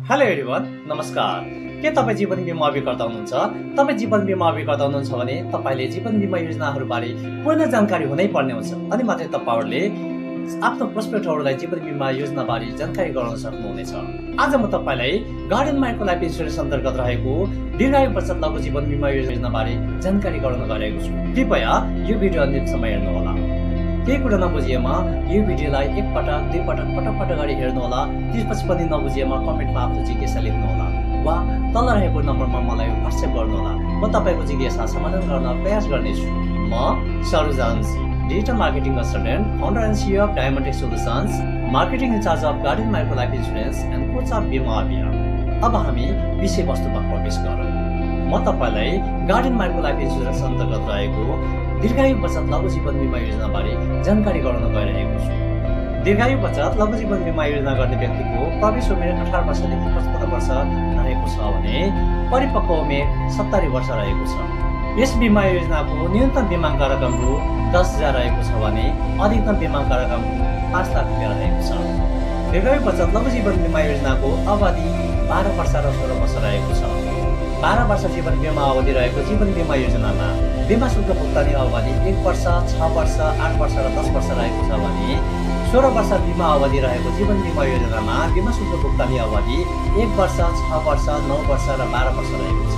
Hello everyone, नमस्कार। के तपाईँ जीवन बिमा अभिकर्ता हुनुहुन्छ? तपाईँ जीवन बिमा अभिकर्ता हुनुहुन्छ भने तपाईँले जीवन बिमा योजनाहरूबारे पूर्ण जानकारी हुनै पर्ने हुन्छ। अनि मात्रै तपाईँहरूले आफ्नो प्रोस्पेक्टहरूलाई जीवन बिमा योजनाबारे जानकारी गराउन सक्नुहुनेछ। आज म तपाईँलाई गार्डन माइक्रो लाइफ इन्सुरेन्स अन्तर्गत रहेको दीर्घायु बचत लघु जीवन बिमा योजनाबारे जानकारी गराउन गएको छु। कृपया यो भिडियो अन्तिमसम्म हेर्नुहोला। केही कुरा नबुझिएमा यो भिडियोलाई एकपटक दुईपटक पटक गरी हेर्नुहोला। त्यसपछि पनि नबुझिएमा कमेन्टमा आफ्नो जिज्ञासा लेख्नुहोला वा तल रहेको नम्बरमा मलाई व्हाट्सएप गर्नुहोला। म तपाईँको जिज्ञासा समाधान गर्न प्रयास गर्नेछु। म सरोजान्स, digital marketing consultant, founder and CEO of diamond solutions, marketing incharge of garden micro life insurance and coach of बिमा अभियान। अब हामी विषयवस्तुमा प्रवेश गरौँ। म तपाईँलाई गार्डन माइक्रो लाइफ इन्सुरेन्स अन्तर्गत रहेको दीर्घायु बचत लघु जीवन बिमा योजनाबारे जानकारी गराउन गइरहेको छु। दीर्घायु बचत लघु जीवन बिमा योजना गर्ने व्यक्तिको प्रवेश उमेर 18 वर्षदेखि 55 वर्ष रहेको छ भने परिपक्व उमेर 70 वर्ष रहेको छ। यस बिमा योजनाको न्यूनतम बिमाङ्क रकम रु 10,000 रहेको छ भने अधिकतम बिमाङ्क रकम 5 लाख रुपियाँ रहेको छ। दीर्घायु बचत लघु जीवन बिमा योजनाको अवधि 12 वर्ष र 16 वर्ष रहेको छ। 12 वर्ष जीवन बिमा अवधि रहेको जीवन बिमा योजनामा बिमा शुल्क भुक्तानी अवधि 1 वर्ष, 6 वर्ष, 8 वर्ष र 10 वर्ष रहेको छ भने 16 वर्ष बिमा अवधि रहेको जीवन बिमा योजनामा बिमा शुल्क भुक्तानी अवधि 1 वर्ष, 6 वर्ष, 9 वर्ष र 12 वर्ष रहेको छ।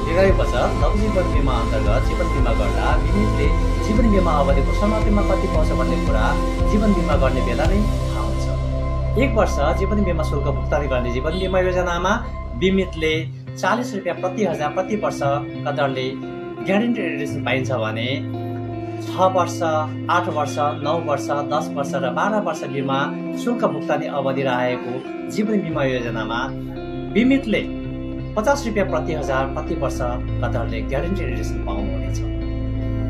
दीर्घायु बचत लघु जीवन बिमा अन्तर्गत जीवन बिमा गर्दा बिमितले जीवन बिमा अवधिको समाप्तिमा कति पाउँछ भन्ने कुरा जीवन बिमा गर्ने बेला नै थाहा हुन्छ। 1 वर्ष जीवन बिमा शुल्क भुक्तानी गर्ने जीवन बिमा योजनामा बिमितले 40 रुपियाँ प्रति हजार प्रति वर्षका दरले ग्यारेन्टी रिडक्सन पाइन्छ भने 6 वर्ष, 8 वर्ष, 9 वर्ष, 10 वर्ष र 12 वर्ष बिमा शुल्क भुक्तानी अवधि रहेको जीवन बिमा योजनामा बिमितले 50 रुपियाँ प्रति हजार प्रति वर्षका दरले ग्यारेन्टी रिडक्सन पाउनुहुनेछ।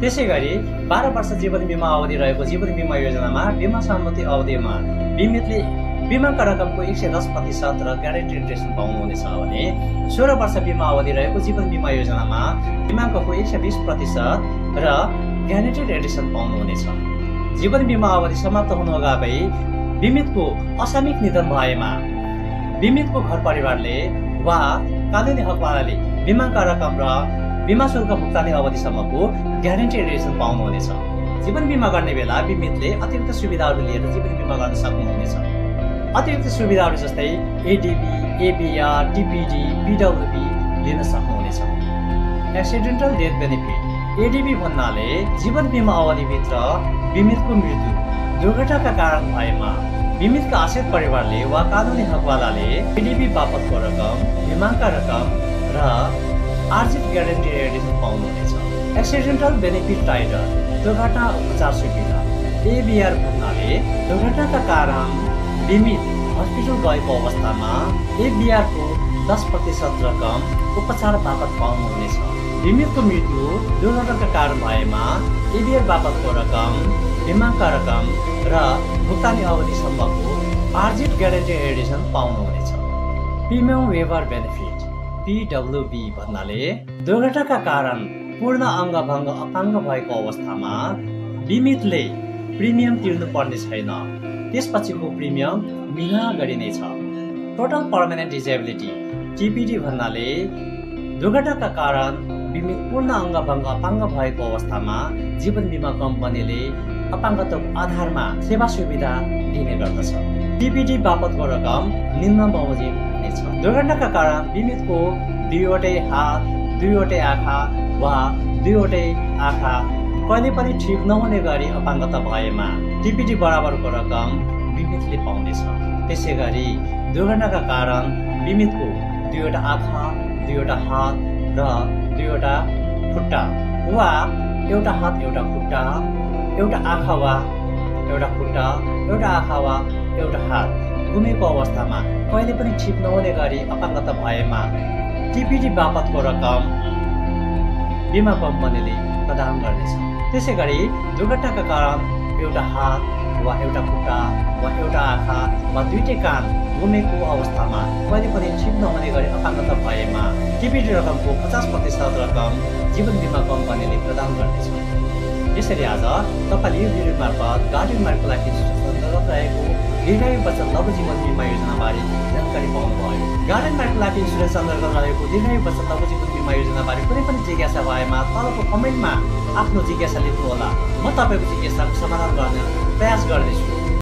त्यसै गरी 12 वर्ष जीवन बिमा अवधि रहेको जीवन बिमा योजनामा बिमा सहमति अवधिमा बिमितले बिमाको रकमको 110% र ग्यारेन्टी रिडक्सन पाउनुहुनेछ भने 16 वर्ष बिमा अवधि रहेको जीवन बिमा योजनामा बिमाको 120% र ग्यारेन्टी रिडक्सन पाउनुहुनेछ। जीवन बिमा अवधि समाप्त हुनु अगावै बिमितको असामयिक निधन भएमा बिमितको घर परिवारले वा कानुनी हकवालाले बिमाका रकम र बिमा शुल्क भुक्तानी अवधिसम्मको ग्यारेन्टी रिडक्सन पाउनुहुनेछ। जीवन बिमा गर्ने बेला बिमितले अतिरिक्त सुविधाहरू लिएर जीवन बिमा गर्न सक्नुहुनेछ। अतिरिक्त सुविधाहरू जस्तै एडिबी, एबिआर, टिपिडी, पिडब्ल्युबी लिन सक्नुहुनेछ। एक्सिडेन्टल डेथ बेनिफिट एडिबी भन्नाले जीवन बिमा अवधिभित्र बिमितको मृत्यु दुर्घटनाका कारण भएमा बिमितका आश्रित परिवारले वा कानुनी हकवालाले एडिबी बापतको रकम, बिमाका रकम र आर्जित ग्यारेन्टी रिडक्सन पाउनुहुनेछ। एक्सिडेन्टल बेनिफिट राइडर दुर्घटना उपचार सुविधा एबिआर भन्नाले दुर्घटनाका कारण बिमित हस्पिटल गएको अवस्थामा एबिआरको 10% रकम उपचार बापत पाउनुहुनेछ। बिमितको मृत्यु दुर्घटनाका कारण भएमा एबिआर बापतको रकम, बिमाका रकम र भुक्तानी अवधिसम्मको आर्जित ग्यारेन्टी रिडक्सन पाउनुहुनेछ। प्रिमियम वेभर बेनिफिट पिडब्ल्युबी भन्नाले दुर्घटनाका कारण पूर्ण अङ्गभङ्ग अपाङ्ग भएको अवस्थामा बिमितले प्रिमियम तिर्नु पर्ने छैन। त्यसपछिको प्रिमियम मिना गरिनेछ। टोटल पर्मानेन्ट डिजेबिलिटी टिपिडी भन्नाले दुर्घटनाका कारण बिमित पूर्ण अङ्गभङ्ग अपाङ्ग भएको अवस्थामा जीवन बिमा कम्पनीले अपाङ्गताको आधारमा सेवा सुविधा दिने गर्दछ। टिपिडी बापतको रकम निम्न बमोजिम हुनेछ। दुर्घटनाका कारण बिमितको 2वटै हात, 2वटै आँखा वा 2वटै आँखा कहिले पनि ठिक नहुने गरी अपाङ्गता भएमा टिपिडी बराबरको रकम बिमितले पाउनेछ। त्यसै गरी दुर्घटनाका कारण बिमितको 2वटा आँखा, 2वटा हात र 2वटा खुट्टा वा एउटा हात एउटा खुट्टा, एउटा आँखा वा एउटा खुट्टा, एउटा आँखा वा एउटा हात गुमेको अवस्थामा कहिले पनि ठिक नहुने गरी अपाङ्गता भएमा टिपिडी बापतको रकम बिमा कम्पनीले प्रदान गर्नेछ। त्यसै गरी दुर्घटनाका कारण एउटा हात वा एउटा खुट्टा वा एउटा आँखा वा 2टै कान गुमेको अवस्थामा कहिले पनि ठिक नहुने गरी अपाङ्गता भएमा टिपिडी रकमको 50% रकम जीवन बिमा कम्पनीले प्रदान गर्नेछ। यसरी आज तपाईँले यो भिडियो मार्फत गार्डन माइक्रो लाइफ इन्सुरेन्स अन्तर्गत रहेको दीर्घायु बचत लघु जीवन बिमा योजनाबारे जानकारी पाउनुभयो। गार्डन मार्क लाइफ इन्सुरेन्स अन्तर्गत रहेको दीर्घायु बचत लघु जीवन बिमा योजनाबारे कुनै पनि जिज्ञासा भएमा तलको कमेन्टमा आफ्नो जिज्ञासा लेख्नुहोला। म तपाईँको जिज्ञासाको समाधान गर्ने प्रयास गर्नेछु।